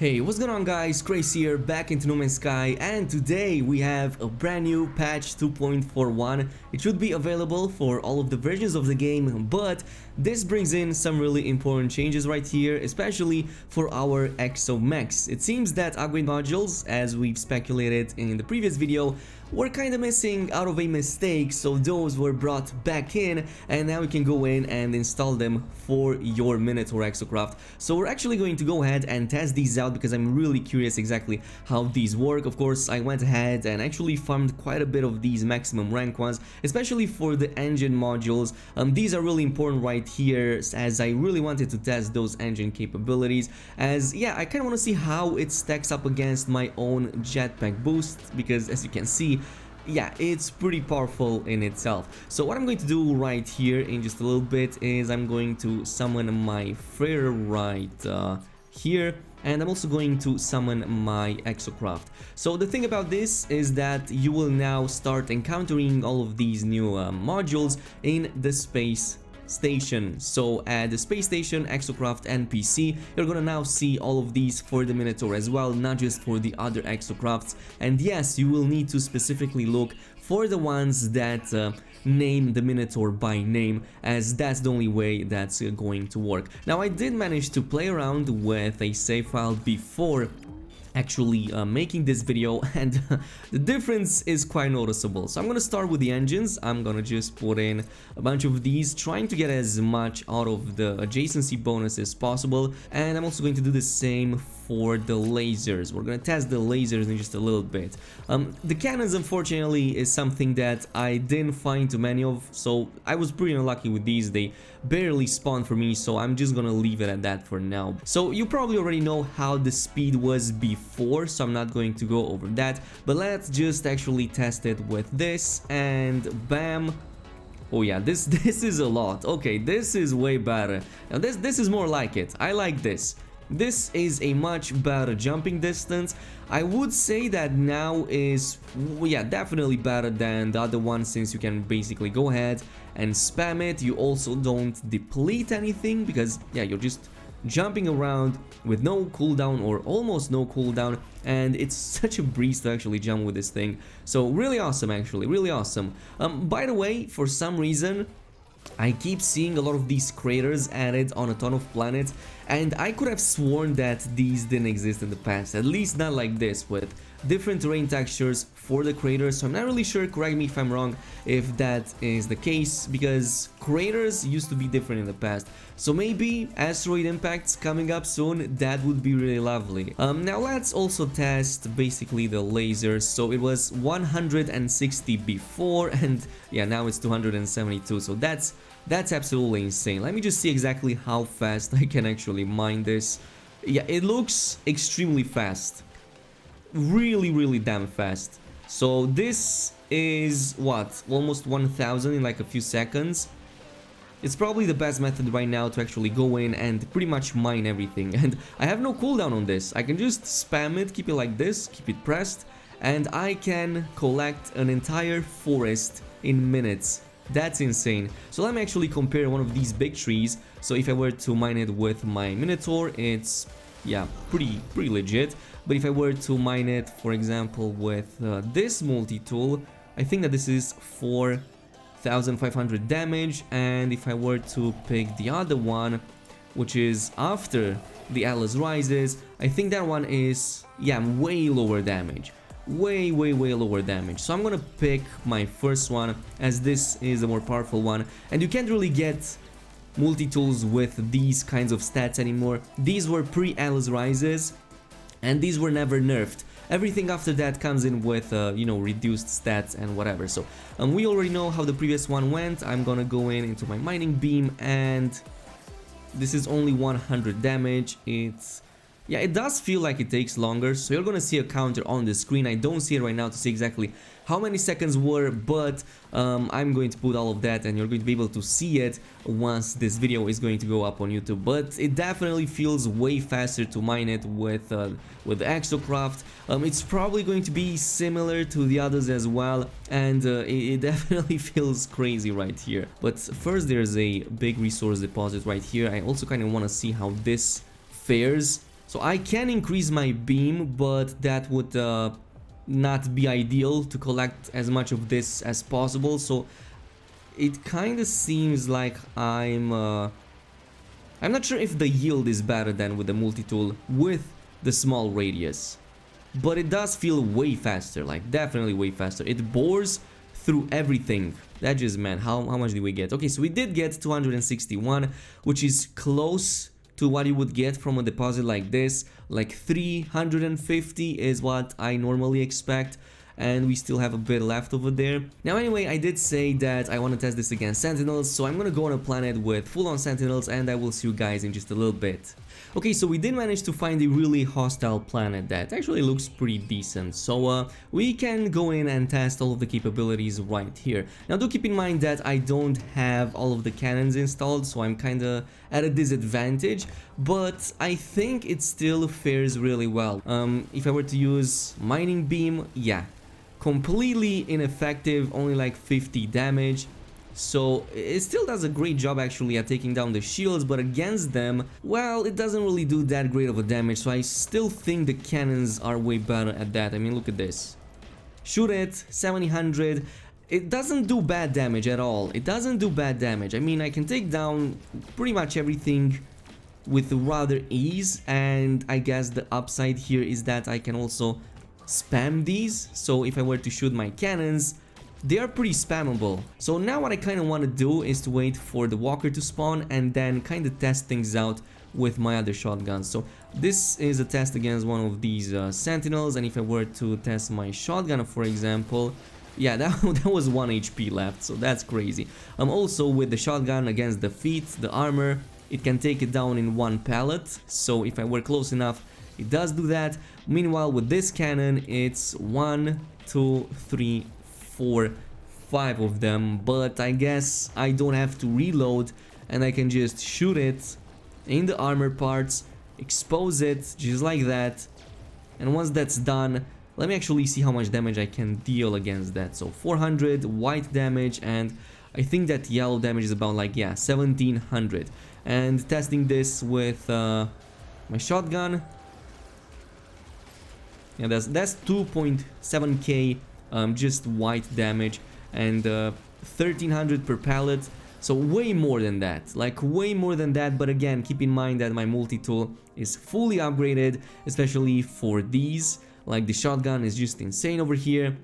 Hey, what's going on guys, Chris here, back into No Man's Sky, and today we have a brand new patch 2.41. It should be available for all of the versions of the game, but this brings in some really important changes right here, especially for our exo-mechs. It seems that upgrade modules, as we've speculated in the previous video, were kinda missing out of a mistake, so those were brought back in, and now we can go in and install them for your Minotaur exocraft. So we're actually going to go ahead and test these out because I'm really curious exactly how these work. Of course, I went ahead and actually farmed quite a bit of these maximum rank ones, especially for the engine modules. These are really important right here, as I really wanted to test those engine capabilities, as yeah, I kinda wanna see how it stacks up against my own jetpack boost, because as you can see, yeah, it's pretty powerful in itself. So what I'm going to do right here in just a little bit is I'm going to summon my freighter right here, and I'm also going to summon my exocraft. So the thing about this is that you will now start encountering all of these new modules in the space station. So at the space station, exocraft, NPC, you're gonna now see all of these for the Minotaur as well, not just for the other exocrafts. And yes, you will need to specifically look for the ones that name the Minotaur by name, as that's the only way that's going to work. Now, I did manage to play around with a save file before actually making this video, and the difference is quite noticeable. So I'm gonna start with the engines. I'm gonna just put in a bunch of these, trying to get as much out of the adjacency bonus as possible, and I'm also going to do the same for the lasers. We're gonna test the lasers in just a little bit. The cannons, unfortunately, is something that I didn't find too many of, so I was pretty unlucky with these. They barely spawned for me, so I'm just gonna leave it at that for now. So you probably already know how the speed was before, so I'm not going to go over that, but let's just actually test it with this, and bam. Oh yeah, this is a lot. Okay, this is way better. Now this is more like it. I like this. This is a much better jumping distance. I would say that now is, yeah, definitely better than the other one, since you can basically go ahead and spam it. You also don't deplete anything because, yeah, you're just jumping around with no cooldown or almost no cooldown, and it's such a breeze to actually jump with this thing. So really awesome, actually, really awesome. By the way, for some reason, I keep seeing a lot of these craters added on a ton of planets, and I could have sworn that these didn't exist in the past, at least not like this, with different terrain textures for the craters. So I'm not really sure, correct me if I'm wrong, if that is the case, because craters used to be different in the past. So maybe asteroid impacts coming up soon, that would be really lovely. Now let's also test basically the lasers. So it was 160 before, and yeah, now it's 272, so that's absolutely insane. Let me just see exactly how fast I can actually mine this. Yeah, it looks extremely fast. Really damn fast. So this is what, almost 1000 in like a few seconds. It's probably the best method right now to actually go in and pretty much mine everything. And I have no cooldown on this. I can just spam it, keep it like this, keep it pressed, and I can collect an entire forest in minutes. That's insane. So let me actually compare one of these big trees. So if I were to mine it with my Minotaur, it's, yeah, pretty legit. But if I were to mine it, for example, with this multi-tool, I think that this is 4,500 damage. And if I were to pick the other one, which is after the Atlas Rises, I think that one is, yeah, way lower damage. Way lower damage. So I'm gonna pick my first one, as this is a more powerful one, and you can't really get multi-tools with these kinds of stats anymore. These were pre-Atlas Rises, and these were never nerfed. Everything after that comes in with, you know, reduced stats and whatever. So we already know how the previous one went. I'm gonna go into my mining beam, and this is only 100 damage. It's, yeah, it does feel like it takes longer, so you're gonna see a counter on the screen. I don't see it right now to see exactly how many seconds were, but I'm going to put all of that, and you're going to be able to see it once this video is going to go up on YouTube. But it definitely feels way faster to mine it with the exocraft. It's probably going to be similar to the others as well, and it definitely feels crazy right here. But first, there's a big resource deposit right here. I also kind of want to see how this fares. So I can increase my beam, but that would not be ideal to collect as much of this as possible. So it kind of seems like I'm not sure if the yield is better than with the multi-tool with the small radius, but it does feel way faster, like definitely way faster. It bores through everything. That just, man, how much did we get? Okay, so we did get 261, which is close to what you would get from a deposit like this. Like 350 is what I normally expect, and we still have a bit left over there. Now anyway, I did say that I want to test this against Sentinels, so I'm gonna go on a planet with full-on Sentinels, and I will see you guys in just a little bit. Okay, so we did manage to find a really hostile planet that actually looks pretty decent, so we can go in and test all of the capabilities right here. Now do keep in mind that I don't have all of the cannons installed, so I'm kinda at a disadvantage, but I think it still fares really well. If I were to use mining beam, yeah, completely ineffective, only like 50 damage. So it still does a great job actually at taking down the shields, but against them, well, it doesn't really do that great of a damage. So I still think the cannons are way better at that. I mean, look at this. Shoot it, 700. It doesn't do bad damage at all. It doesn't do bad damage. I mean, I can take down pretty much everything with rather ease, and I guess the upside here is that I can also spam these. So if I were to shoot my cannons, they are pretty spammable. So now what I kind of want to do is to wait for the walker to spawn and then kind of test things out with my other shotguns. So this is a test against one of these sentinels, and if I were to test my shotgun, for example, yeah, that was 1 HP left, so that's crazy. Also with the shotgun against the feet, the armor, it can take it down in 1 pallet, so if I were close enough, it does do that. Meanwhile, with this cannon, it's 1, 2, 3, 4, 5 of them, but I guess I don't have to reload and I can just shoot it in the armor parts, expose it just like that, and once that's done, let me actually see how much damage I can deal against that. So 400 white damage, and I think that yellow damage is about like, yeah, 1700. And testing this with my shotgun, yeah, that's 2.7k just white damage, and 1300 per pallet, so way more than that, like way more than that. But again, keep in mind that my multi-tool is fully upgraded, especially for these. Like the shotgun is just insane over here.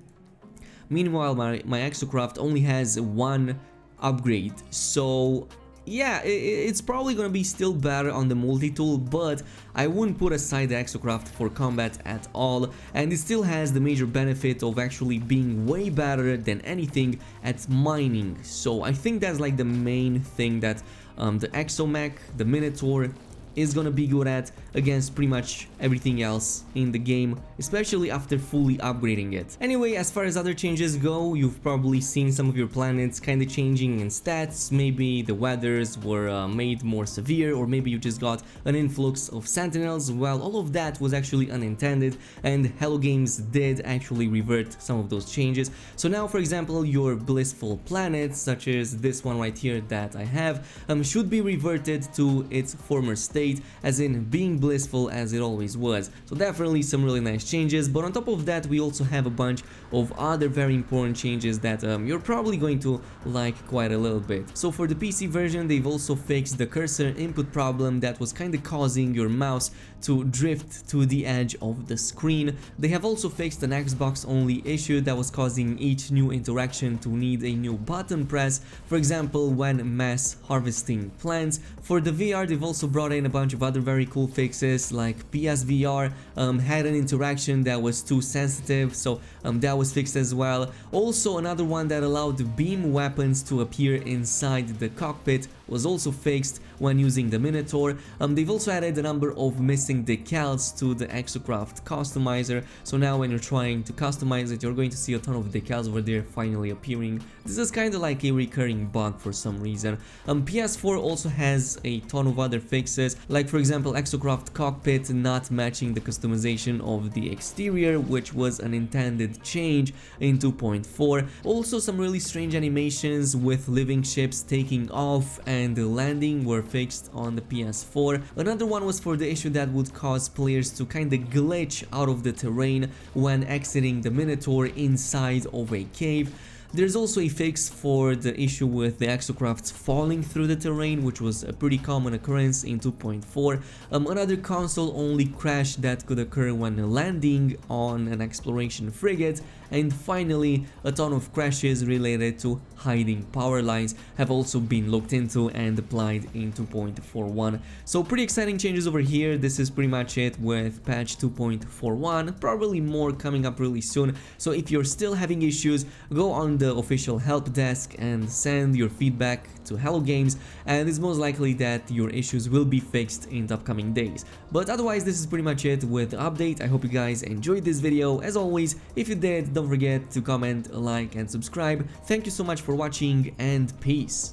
Meanwhile, my exocraft only has 1 upgrade, so yeah, it's probably gonna be still better on the multi-tool, but I wouldn't put aside the exocraft for combat at all, and it still has the major benefit of actually being way better than anything at mining. So I think that's like the main thing that the exomech, the Minotaur, is gonna be good at against pretty much everything else in the game, especially after fully upgrading it. Anyway, as far as other changes go, you've probably seen some of your planets kind of changing in stats. Maybe the weathers were made more severe, or maybe you just got an influx of sentinels. Well, all of that was actually unintended, and Hello Games did actually revert some of those changes. So now, for example, your blissful planets, such as this one right here that I have, should be reverted to its former state, as in being blissful as it always was. So definitely some really nice changes, but on top of that we also have a bunch of other very important changes that you're probably going to like quite a little bit. So for the PC version, they've also fixed the cursor input problem that was kind of causing your mouse to drift to the edge of the screen. They have also fixed an Xbox only issue that was causing each new interaction to need a new button press, for example when mass harvesting plants. For the VR, they've also brought in a bunch of other very cool fixes, like PSVR had an interaction that was too sensitive, so that was fixed as well. Also another one that allowed beam weapons to appear inside the cockpit was also fixed when using the Minotaur. They've also added a number of missing decals to the Exocraft customizer, so now when you're trying to customize it, you're going to see a ton of decals over there finally appearing. This is kind of like a recurring bug for some reason. PS4 also has a ton of other fixes, like for example Exocraft cockpit not matching the customization of the exterior, which was an intended change in 2.4. Also some really strange animations with living ships taking off and the landing were fixed on the PS4. Another one was for the issue that would cause players to kinda glitch out of the terrain when exiting the Minotaur inside of a cave. There's also a fix for the issue with the exocrafts falling through the terrain, which was a pretty common occurrence in 2.4. Another console-only crash that could occur when landing on an exploration frigate, and finally a ton of crashes related to hiding power lines have also been looked into and applied in 2.41. So pretty exciting changes over here. This is pretty much it with patch 2.41, probably more coming up really soon. So if you're still having issues, go on the official help desk and send your feedback to Hello Games, and it's most likely that your issues will be fixed in the upcoming days. But otherwise, this is pretty much it with the update. I hope you guys enjoyed this video. As always, if you did, don't forget to comment, like and subscribe. Thank you so much for watching, and peace.